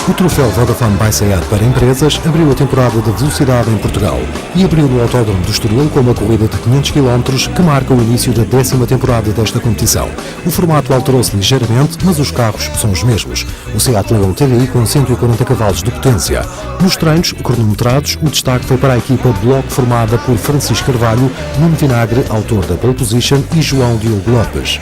O troféu Vodafone by SEAT para empresas abriu a temporada de velocidade em Portugal e abriu no Autódromo do Estoril com uma corrida de 500 km que marca o início da 10ª temporada desta competição. O formato alterou-se ligeiramente, mas os carros são os mesmos. O SEAT Leon TDI com 140 cavalos de potência. Nos treinos cronometrados, o destaque foi para a equipa Bloco formada por Francisco Carvalho, Nuno Vinagre, autor da pole position, e João Diogo Lopes.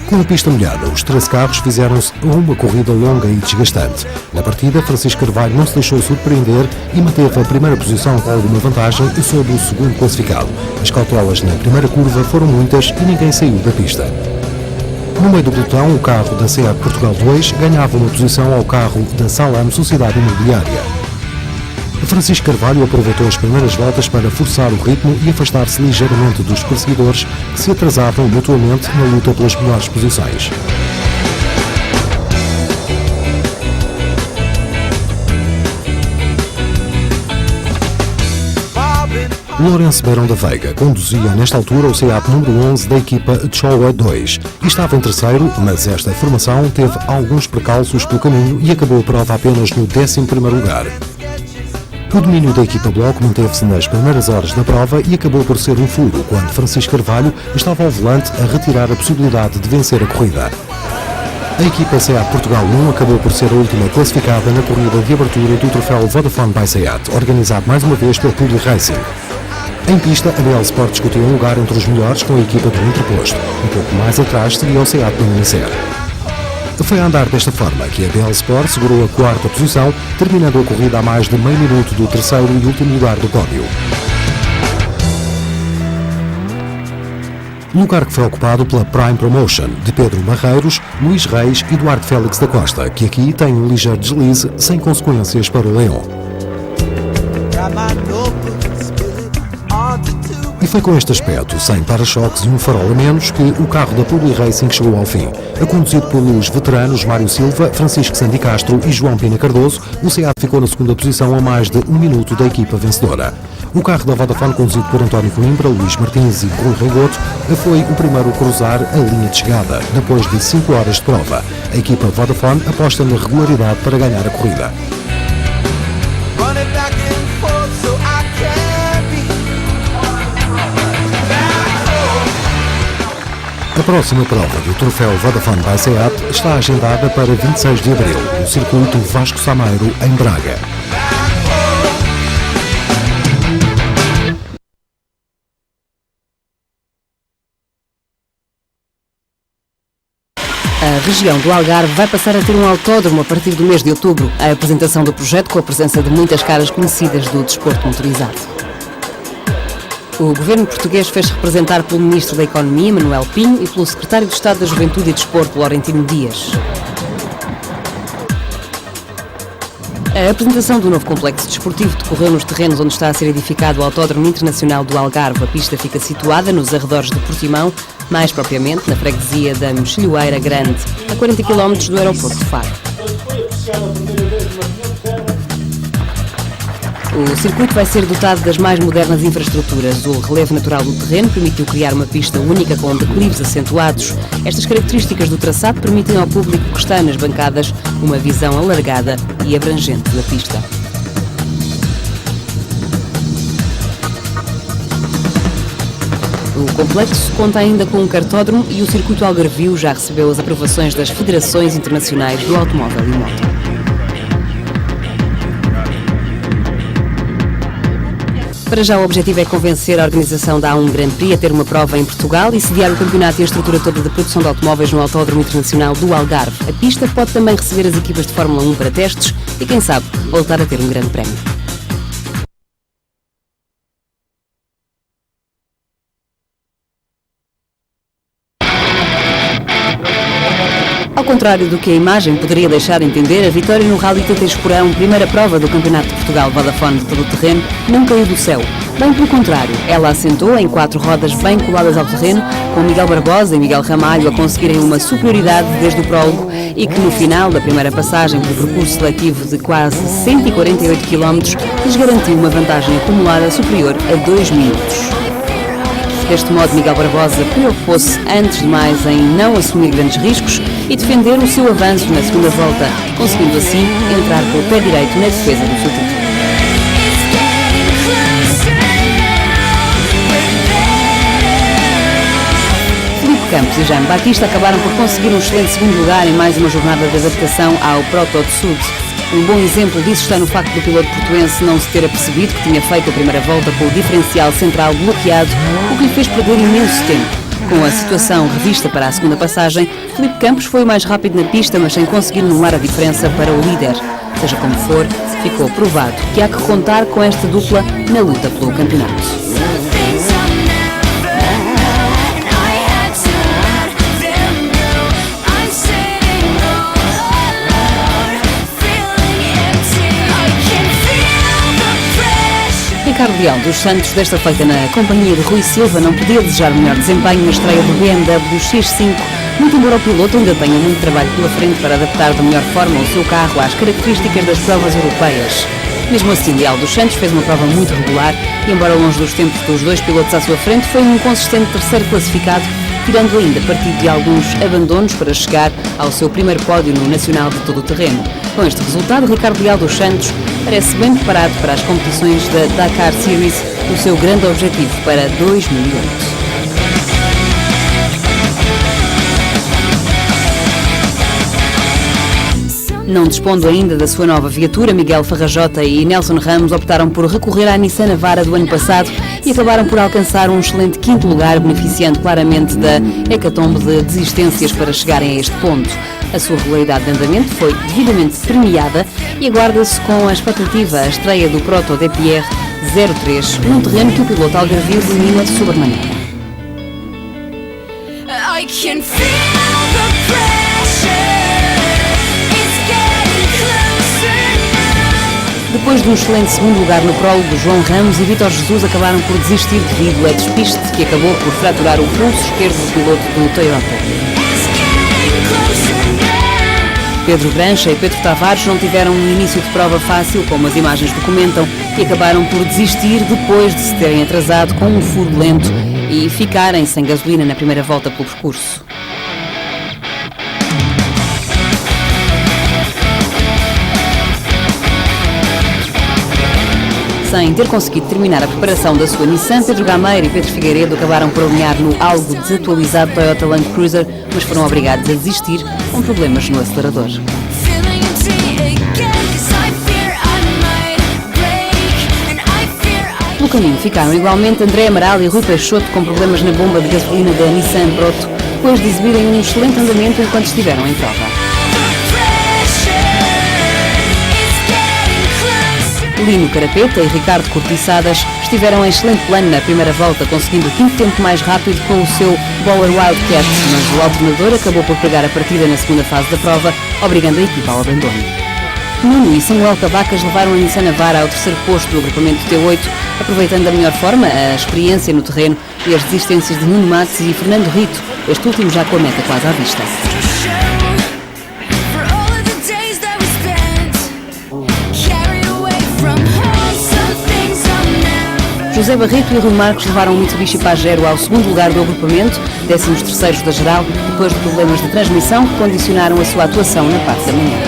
Com a pista molhada, os 13 carros fizeram-se uma corrida longa e desgastante. Na partida, Francisco Carvalho não se deixou surpreender e manteve a primeira posição com alguma vantagem sobre o segundo classificado. As cautelas na primeira curva foram muitas e ninguém saiu da pista. No meio do pelotão, o carro da SEAT Portugal 2 ganhava uma posição ao carro da Salam Sociedade Imobiliária. Francisco Carvalho aproveitou as primeiras voltas para forçar o ritmo e afastar-se ligeiramente dos perseguidores que se atrasavam mutuamente na luta pelas melhores posições. Lourenço Beirão da Veiga conduzia nesta altura o SEAT número 11 da equipa Choa 2 e estava em terceiro, mas esta formação teve alguns percalços pelo caminho e acabou a prova apenas no 11º lugar. O domínio da equipa Bloco manteve-se nas primeiras horas da prova e acabou por ser um furo quando Francisco Carvalho estava ao volante a retirar a possibilidade de vencer a corrida. A equipa SEAT Portugal 1 acabou por ser a última classificada na corrida de abertura do troféu Vodafone by SEAT, organizado mais uma vez pela Publi Racing. Em pista, a BL Sport discutiu um lugar entre os melhores com a equipa do interposto. Um pouco mais atrás seguia o SEAT no Ministério. Foi a andar desta forma que a BL Sport segurou a 4ª posição, terminando a corrida a mais de meio minuto do terceiro e último lugar do pódio. Lugar que foi ocupado pela Prime Promotion, de Pedro Barreiros, Luís Reis e Duarte Félix da Costa, que aqui tem um ligeiro deslize sem consequências para o Leão. E foi com este aspecto, sem para-choques e um farol a menos, que o carro da Publi Racing chegou ao fim. Conduzido pelos veteranos Mário Silva, Francisco Sandi Castro e João Pina Cardoso, o SEAT ficou na segunda posição a mais de um minuto da equipa vencedora. O carro da Vodafone, conduzido por António Coimbra, Luís Martins e Rui Reigoto, foi o primeiro a cruzar a linha de chegada, depois de 5 horas de prova. A equipa Vodafone aposta na regularidade para ganhar a corrida. A próxima prova do troféu Vodafone by SEAT está agendada para 26 de abril, no circuito Vasco Sameiro, em Braga. A região do Algarve vai passar a ter um autódromo a partir do mês de outubro. A apresentação do projeto com a presença de muitas caras conhecidas do desporto motorizado. O governo português fez representar pelo Ministro da Economia, Manuel Pinho, e pelo Secretário de Estado da Juventude e Desporto, Laurentino Dias. A apresentação do novo complexo desportivo decorreu nos terrenos onde está a ser edificado o Autódromo Internacional do Algarve. A pista fica situada nos arredores de Portimão, mais propriamente na freguesia da Mexilhoeira Grande, a 40 km do aeroporto de Faro. O circuito vai ser dotado das mais modernas infraestruturas. O relevo natural do terreno permitiu criar uma pista única com declives acentuados. Estas características do traçado permitem ao público que está nas bancadas uma visão alargada e abrangente da pista. O complexo conta ainda com um cartódromo e o circuito algarvio já recebeu as aprovações das federações internacionais do automóvel e moto. Para já o objetivo é convencer a organização da A1 Grand Prix a ter uma prova em Portugal e sediar o campeonato e a estrutura toda de produção de automóveis no Autódromo Internacional do Algarve. A pista pode também receber as equipas de Fórmula 1 para testes e, quem sabe, voltar a ter um grande prémio. Ao contrário do que a imagem poderia deixar entender, a vitória no Rally TT Esporão, primeira prova do Campeonato de Portugal Vodafone de todo o terreno, não caiu do céu. Bem pelo contrário, ela assentou em 4 rodas bem coladas ao terreno, com Miguel Barbosa e Miguel Ramalho a conseguirem uma superioridade desde o prólogo e que no final da primeira passagem do percurso seletivo de quase 148 km lhes garantiu uma vantagem acumulada superior a 2 minutos. Deste modo, Miguel Barbosa preocupou-se antes de mais em não assumir grandes riscos e defender o seu avanço na segunda volta, conseguindo assim entrar com o pé direito na defesa do seu título. Campos e Jaime Batista acabaram por conseguir um excelente segundo lugar em mais uma jornada de adaptação ao Proto de Sud. Um bom exemplo disso está no facto do piloto portuense não se ter apercebido que tinha feito a primeira volta com o diferencial central bloqueado, o que lhe fez perder imenso tempo. Com a situação revista para a segunda passagem, Filipe Campos foi o mais rápido na pista, mas sem conseguir anular a diferença para o líder. Seja como for, ficou provado que há que contar com esta dupla na luta pelo campeonato. Ricardo Leão dos Santos, desta feita na companhia de Rui Silva, não podia desejar melhor desempenho na estreia do BMW X5, muito embora o piloto ainda tenha muito trabalho pela frente para adaptar da melhor forma o seu carro às características das provas europeias. Mesmo assim, Leão dos Santos fez uma prova muito regular e, embora longe dos tempos dos dois pilotos à sua frente, foi um consistente terceiro classificado, tirando ainda partido de alguns abandonos para chegar ao seu primeiro pódio no Nacional de Todo o Terreno. Com este resultado, Ricardo Leão dos Santos parece bem preparado para as competições da Dakar Series, o seu grande objetivo para 2008. Não dispondo ainda da sua nova viatura, Miguel Farrajota e Nelson Ramos optaram por recorrer à Nissan Navara do ano passado e acabaram por alcançar um excelente quinto lugar, beneficiando claramente da hecatombe de desistências para chegarem a este ponto. A sua regularidade de andamento foi devidamente premiada e aguarda-se com a expectativa a estreia do Proto DPR 03, num terreno que o piloto algarvio domina de sobremaneira. Depois de um excelente segundo lugar no prólogo, João Ramos e Vítor Jesus acabaram por desistir devido a despiste que acabou por fraturar o pulso esquerdo do piloto do Toyota. Pedro Brancha e Pedro Tavares não tiveram um início de prova fácil, como as imagens documentam, e acabaram por desistir depois de se terem atrasado com um furo lento e ficarem sem gasolina na primeira volta pelo percurso. Sem ter conseguido terminar a preparação da sua Nissan, Pedro Gameiro e Pedro Figueiredo acabaram por alinhar no algo desatualizado Toyota Land Cruiser, mas foram obrigados a desistir com problemas no acelerador. No caminho ficaram igualmente André Amaral e Rui Peixoto com problemas na bomba de gasolina da Nissan Proto, depois de exibirem um excelente andamento enquanto estiveram em prova. Lino Carapeta e Ricardo Cortiçadas estiveram em excelente plano na primeira volta, conseguindo o quinto tempo mais rápido com o seu Bowler Wildcat, mas o alternador acabou por pegar a partida na segunda fase da prova, obrigando a equipa ao abandono. Nuno e Samuel Cavacas levaram a Nissan Navara ao terceiro posto do agrupamento T8, aproveitando da melhor forma a experiência no terreno e as desistências de Nuno Matos e Fernando Rito, este último já com a meta quase à vista. José Barreto e Rui Marcos levaram o Mitsubishi Pajero ao segundo lugar do agrupamento, 13º da geral, depois de problemas de transmissão que condicionaram a sua atuação na parte da manhã.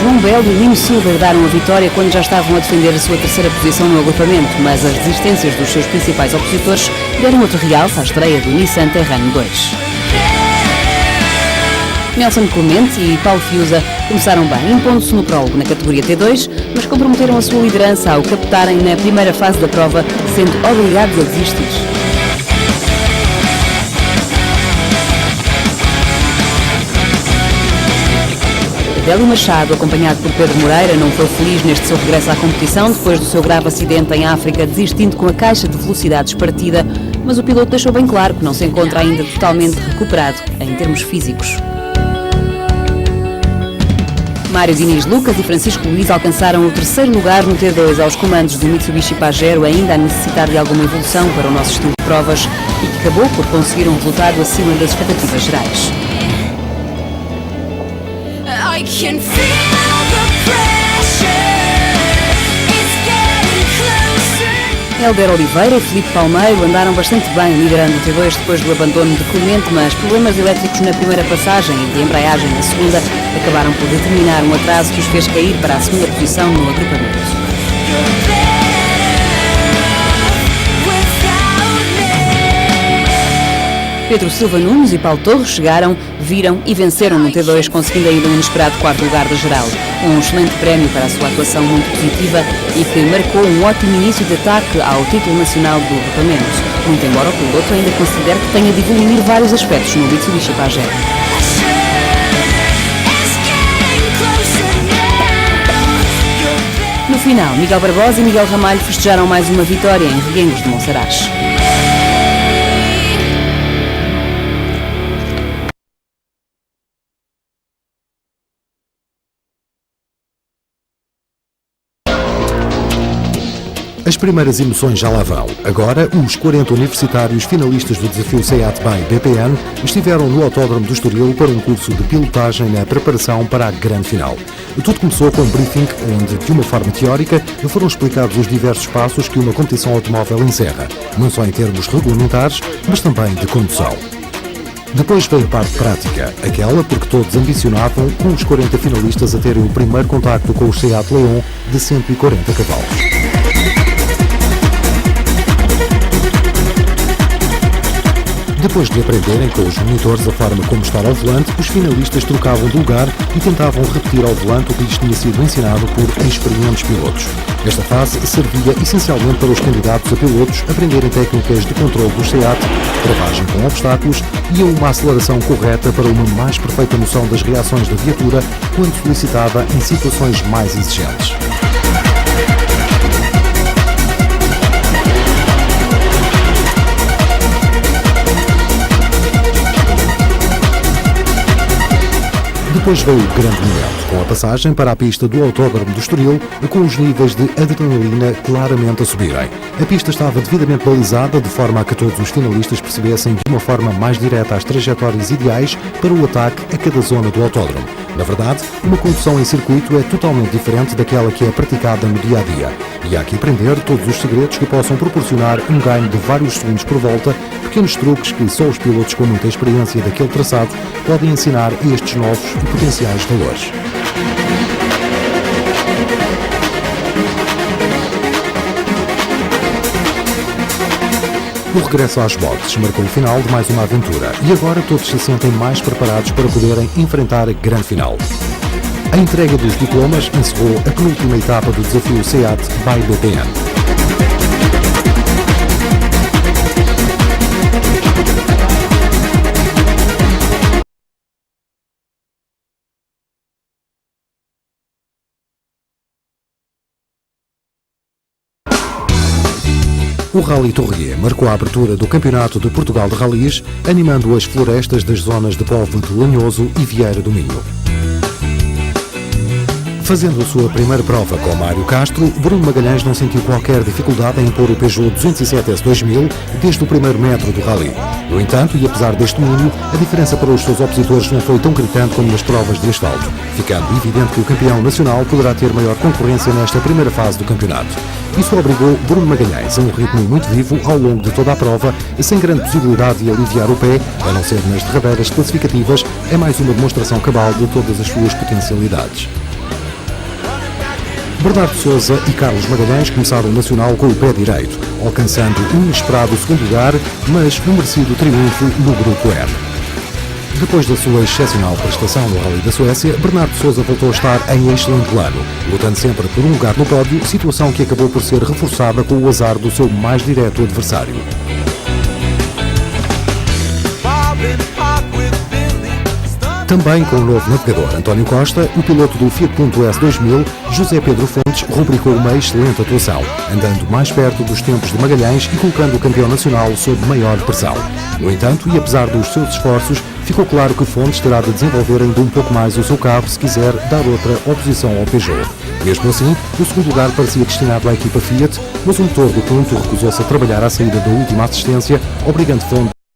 João Belo e Lino Silva herdaram a vitória quando já estavam a defender a sua terceira posição no agrupamento, mas as desistências dos seus principais opositores deram outro realce à estreia do Nissan Terrano 2. Nelson Clemente e Paulo Fiusa começaram bem, impondo-se no prólogo na categoria T2, mas comprometeram a sua liderança ao captarem na primeira fase da prova, sendo obrigados a desistir. Adélio Machado, acompanhado por Pedro Moreira, não foi feliz neste seu regresso à competição depois do seu grave acidente em África, desistindo com a caixa de velocidades partida, mas o piloto deixou bem claro que não se encontra ainda totalmente recuperado em termos físicos. Mário Diniz Lucas e Francisco Luís alcançaram o terceiro lugar no T2 aos comandos do Mitsubishi Pajero, ainda a necessitar de alguma evolução para o nosso estilo de provas e que acabou por conseguir um resultado acima das expectativas gerais. Can feel the pressure. It's getting closer. Helder Oliveira e Filipe Palmeiro andaram bastante bem liderando o T2 depois do abandono de Clemente, mas problemas elétricos na primeira passagem e de embreagem na segunda acabaram por determinar um atraso que os fez cair para a segunda posição no agrupamento. You're better without me. Pedro Silva Nunes e Paulo Torres chegaram, viram e venceram no T2, conseguindo ainda um inesperado quarto lugar da geral. Um excelente prémio para a sua atuação muito positiva e que marcou um ótimo início de ataque ao título nacional do agrupamento, muito embora o piloto ainda considere que tenha de evoluir vários aspectos no Mitsubishi Pajero. It's getting closer now. You're better. No final, Miguel Barbosa e Miguel Ramalho festejaram mais uma vitória em Reguengos de Monsaraz. As primeiras emoções já lá vão. Agora, os 40 universitários finalistas do desafio SEAT by BPN estiveram no Autódromo do Estoril para um curso de pilotagem na preparação para a grande final. Tudo começou com um briefing onde, de uma forma teórica, foram explicados os diversos passos que uma competição automóvel encerra, não só em termos regulamentares, mas também de condução. Depois veio a parte prática, aquela porque todos ambicionavam com os 40 finalistas a terem o primeiro contacto com o SEAT Leon de 140 cavalos. Depois de aprenderem com os monitores a forma como estar ao volante, os finalistas trocavam de lugar e tentavam repetir ao volante o que lhes tinha sido ensinado por experientes pilotos. Esta fase servia essencialmente para os candidatos a pilotos aprenderem técnicas de controle do SEAT, travagem com obstáculos e a uma aceleração correta para uma mais perfeita noção das reações da viatura quando solicitada em situações mais exigentes. Depois veio o grande momento, com a passagem para a pista do Autódromo do Estoril, com os níveis de adrenalina claramente a subirem. A pista estava devidamente balizada, de forma a que todos os finalistas percebessem de uma forma mais direta as trajetórias ideais para o ataque a cada zona do autódromo. Na verdade, uma condução em circuito é totalmente diferente daquela que é praticada no dia-a-dia. E há que aprender todos os segredos que possam proporcionar um ganho de vários segundos por volta, pequenos truques que só os pilotos com muita experiência daquele traçado podem ensinar a estes novos e potenciais valores. O regresso às boxes marcou o final de mais uma aventura e agora todos se sentem mais preparados para poderem enfrentar a grande final. A entrega dos diplomas encerrou a penúltima etapa do desafio SEAT by BPN. O Rally Torrier marcou a abertura do Campeonato de Portugal de Rallys, animando as florestas das zonas de Póvoa de Lanhoso e Vieira do Minho. Fazendo a sua primeira prova com Mário Castro, Bruno Magalhães não sentiu qualquer dificuldade em impor o Peugeot 207S 2000 desde o primeiro metro do Rally. No entanto, e apesar deste domínio, a diferença para os seus opositores não foi tão gritante como nas provas de asfalto, ficando evidente que o campeão nacional poderá ter maior concorrência nesta primeira fase do campeonato. Isso obrigou Bruno Magalhães a um ritmo muito vivo ao longo de toda a prova, sem grande possibilidade de aliviar o pé, a não ser nas derradeiras classificativas, é mais uma demonstração cabal de todas as suas potencialidades. Bernardo Souza e Carlos Magalhães começaram o Nacional com o pé direito, alcançando um inesperado segundo lugar, mas um merecido triunfo no Grupo N. Depois da sua excepcional prestação no Rally da Suécia, Bernardo Souza voltou a estar em excelente plano, lutando sempre por um lugar no pódio, situação que acabou por ser reforçada com o azar do seu mais direto adversário. Também com o novo navegador António Costa, o piloto do Fiat Punto S 2000, José Pedro Fontes, rubricou uma excelente atuação, andando mais perto dos tempos de Magalhães e colocando o campeão nacional sob maior pressão. No entanto, e apesar dos seus esforços, ficou claro que Fontes terá de desenvolver ainda um pouco mais o seu carro se quiser dar outra oposição ao Peugeot. Mesmo assim, o segundo lugar parecia destinado à equipa Fiat, mas o motor do Punto recusou-se a trabalhar à saída da última assistência, obrigando Fontes